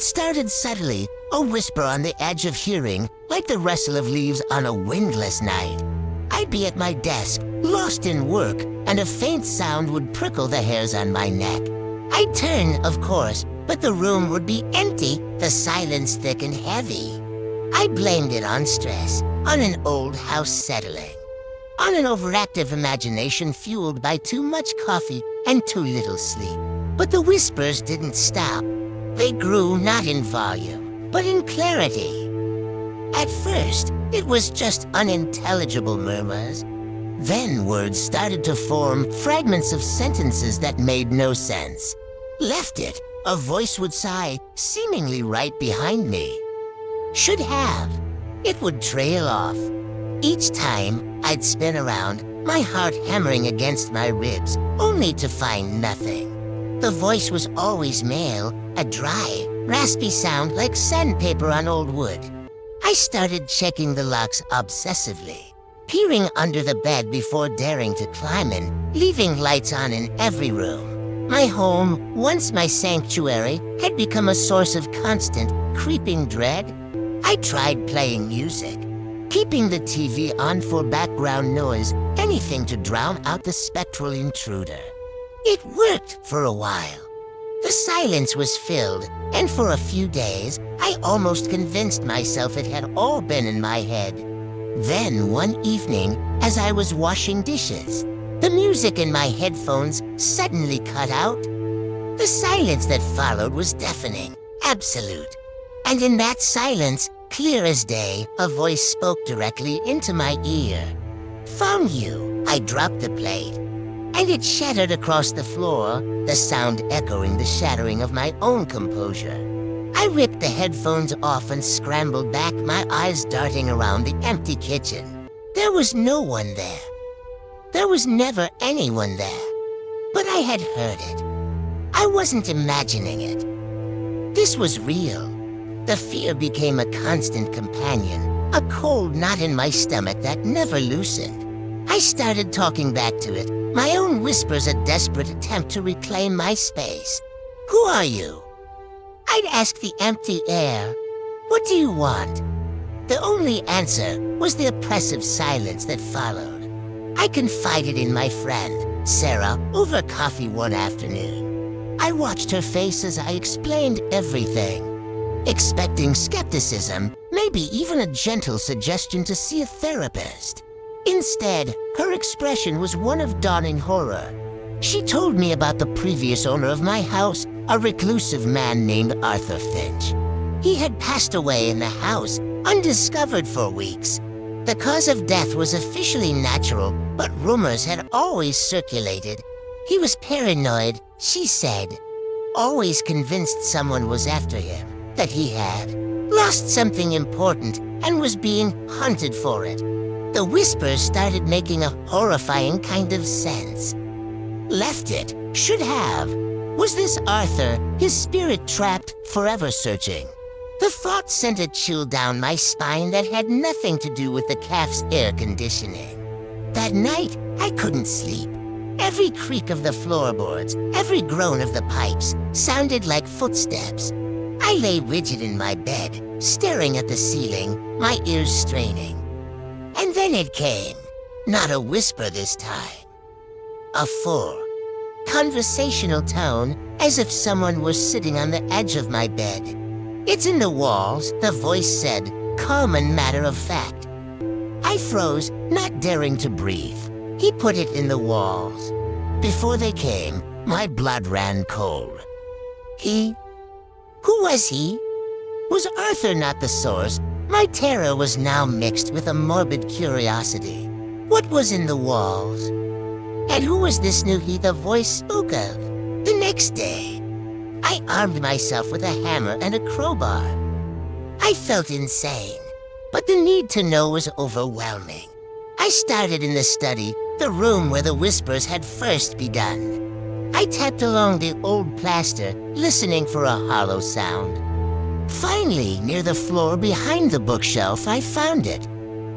started subtly, a whisper on the edge of hearing, like the rustle of leaves on a windless night. I'd be at my desk, lost in work, and a faint sound would prickle the hairs on my neck. I'd turn, of course, but the room would be empty, the silence thick and heavy. I blamed it on stress, on an old house settling, on an overactive imagination fueled by too much coffee and too little sleep. But the whispers didn't stop. They grew not in volume, but in clarity. At first, it was just unintelligible murmurs. Then words started to form, fragments of sentences that made no sense. Left it, a voice would sigh, seemingly right behind me. Should have. It would trail off. Each time, I'd spin around, my heart hammering against my ribs, only to find nothing. The voice was always male, a dry, raspy sound like sandpaper on old wood. I started checking the locks obsessively, peering under the bed before daring to climb in, leaving lights on in every room. My home, once my sanctuary, had become a source of constant, creeping dread. I tried playing music, keeping the TV on for background noise, anything to drown out the spectral intruder. It worked for a while. The silence was filled, and for a few days, I almost convinced myself it had all been in my head. Then one evening, as I was washing dishes, the music in my headphones suddenly cut out. The silence that followed was deafening, absolute. And in that silence, clear as day, a voice spoke directly into my ear. "Found you." I dropped the plate, and it shattered across the floor, the sound echoing the shattering of my own composure. I ripped the headphones off and scrambled back, my eyes darting around the empty kitchen. There was no one there. There was never anyone there. But I had heard it. I wasn't imagining it. This was real. The fear became a constant companion, a cold knot in my stomach that never loosened. I started talking back to it, my own whispers a desperate attempt to reclaim my space. "Who are you?" I'd ask the empty air. "What do you want?" The only answer was the oppressive silence that followed. I confided in my friend, Sarah, over coffee one afternoon. I watched her face as I explained everything, expecting skepticism, maybe even a gentle suggestion to see a therapist. Instead, her expression was one of dawning horror. She told me about the previous owner of my house, a reclusive man named Arthur Finch. He had passed away in the house, undiscovered for weeks. The cause of death was officially natural, but rumors had always circulated. He was paranoid, she said, always convinced someone was after him, that he had lost something important and was being hunted for it. The whispers started making a horrifying kind of sense. Left it, should have. Was this Arthur, his spirit trapped, forever searching? The thought sent a chill down my spine that had nothing to do with the cafe's air conditioning. That night, I couldn't sleep. Every creak of the floorboards, every groan of the pipes, sounded like footsteps. I lay rigid in my bed, staring at the ceiling, my ears straining. And then it came. Not a whisper this time. A full, conversational tone, as if someone were sitting on the edge of my bed. "It's in the walls," the voice said, calm and matter of fact. I froze, not daring to breathe. He put it in the walls. Before they came, my blood ran cold. He? Who was he? Was Arthur not the source? My terror was now mixed with a morbid curiosity. What was in the walls? And who was this new he the voice spoke of? The next day, I armed myself with a hammer and a crowbar. I felt insane, but the need to know was overwhelming. I started in the study, the room where the whispers had first begun. I tapped along the old plaster, listening for a hollow sound. Finally, near the floor behind the bookshelf, I found it.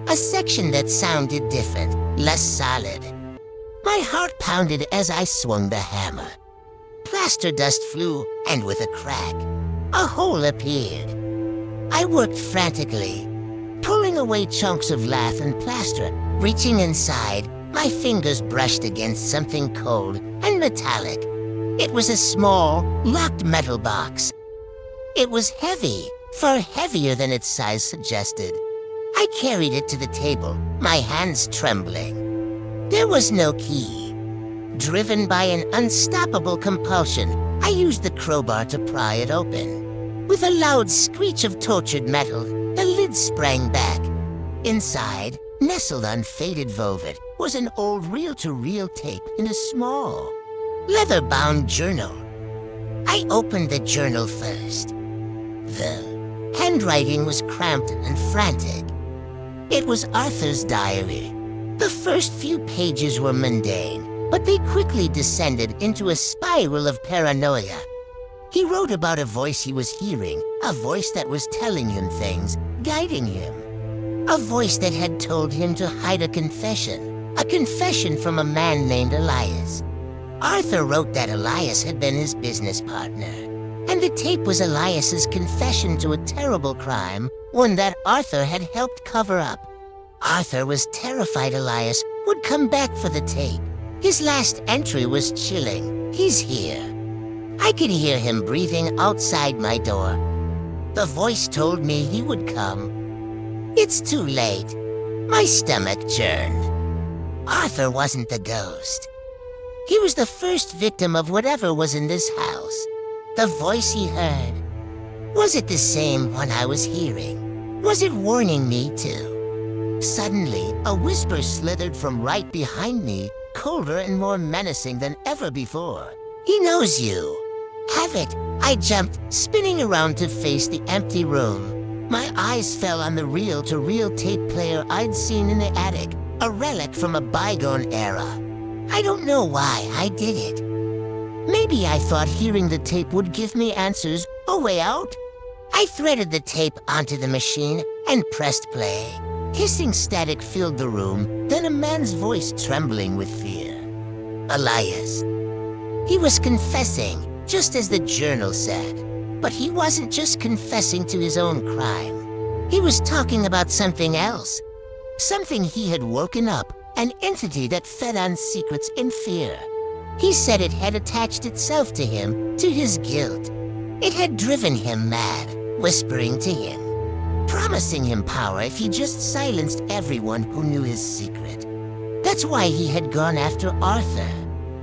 A section that sounded different, less solid. My heart pounded as I swung the hammer. Plaster dust flew, and with a crack, a hole appeared. I worked frantically, pulling away chunks of lath and plaster. Reaching inside, my fingers brushed against something cold and metallic. It was a small, locked metal box. It was heavy, far heavier than its size suggested. I carried it to the table, my hands trembling. There was no key. Driven by an unstoppable compulsion, I used the crowbar to pry it open. With a loud screech of tortured metal, the lid sprang back. Inside, nestled on faded velvet, was an old reel-to-reel tape in a small, leather-bound journal. I opened the journal first. The handwriting was cramped and frantic. It was Arthur's diary. The first few pages were mundane, but they quickly descended into a spiral of paranoia. He wrote about a voice he was hearing, a voice that was telling him things, guiding him. A voice that had told him to hide a confession from a man named Elias. Arthur wrote that Elias had been his business partner, and the tape was Elias's confession to a terrible crime, one that Arthur had helped cover up. Arthur was terrified Elias would come back for the tape. His last entry was chilling. He's here. I could hear him breathing outside my door. The voice told me he would come. It's too late. My stomach churned. Arthur wasn't the ghost. He was the first victim of whatever was in this house. The voice he heard. Was it the same one I was hearing? Was it warning me too? Suddenly, a whisper slithered from right behind me, colder and more menacing than ever before. He knows you. Have it. I jumped, spinning around to face the empty room. My eyes fell on the reel-to-reel tape player I'd seen in the attic, a relic from a bygone era. I don't know why I did it. Maybe I thought hearing the tape would give me answers, a way out. I threaded the tape onto the machine and pressed play. Hissing static filled the room, then a man's voice trembling with fear. Elias. He was confessing, just as the journal said. But he wasn't just confessing to his own crime. He was talking about something else. Something he had woken up, an entity that fed on secrets and fear. He said it had attached itself to him, to his guilt. It had driven him mad, whispering to him, promising him power if he just silenced everyone who knew his secret. That's why he had gone after Arthur.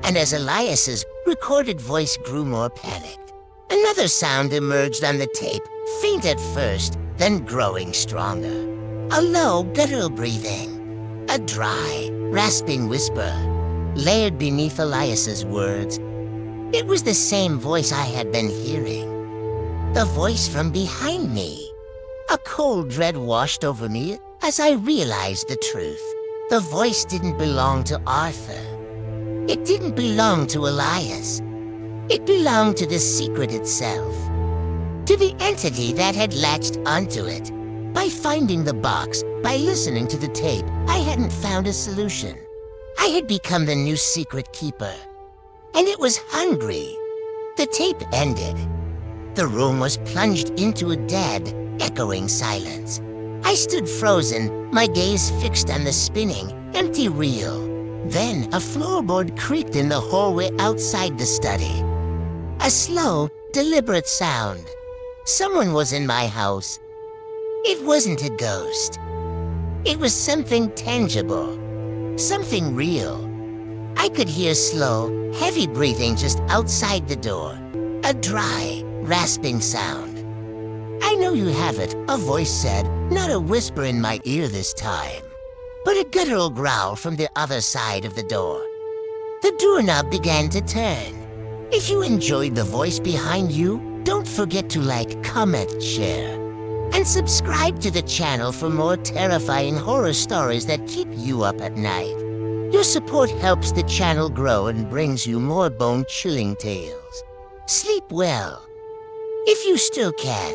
And as Elias's recorded voice grew more panicked, another sound emerged on the tape, faint at first, then growing stronger. A low, guttural breathing. A dry, rasping whisper, layered beneath Elias's words. It was the same voice I had been hearing. The voice from behind me. A cold dread washed over me as I realized the truth. The voice didn't belong to Arthur. It didn't belong to Elias. It belonged to the secret itself, to the entity that had latched onto it. By finding the box, by listening to the tape, I hadn't found a solution. I had become the new secret keeper, and it was hungry. The tape ended. The room was plunged into a dead, echoing silence. I stood frozen, my gaze fixed on the spinning, empty reel. Then a floorboard creaked in the hallway outside the study. A slow, deliberate sound. Someone was in my house. It wasn't a ghost. It was something tangible, something real. I could hear slow, heavy breathing just outside the door. A dry, rasping sound. I know you have it, a voice said, not a whisper in my ear this time, but a guttural growl from the other side of the door. The doorknob began to turn. If you enjoyed the voice behind you, don't forget to like, comment, share, and subscribe to the channel for more terrifying horror stories that keep you up at night. Your support helps the channel grow and brings you more bone-chilling tales. Sleep well, if you still can.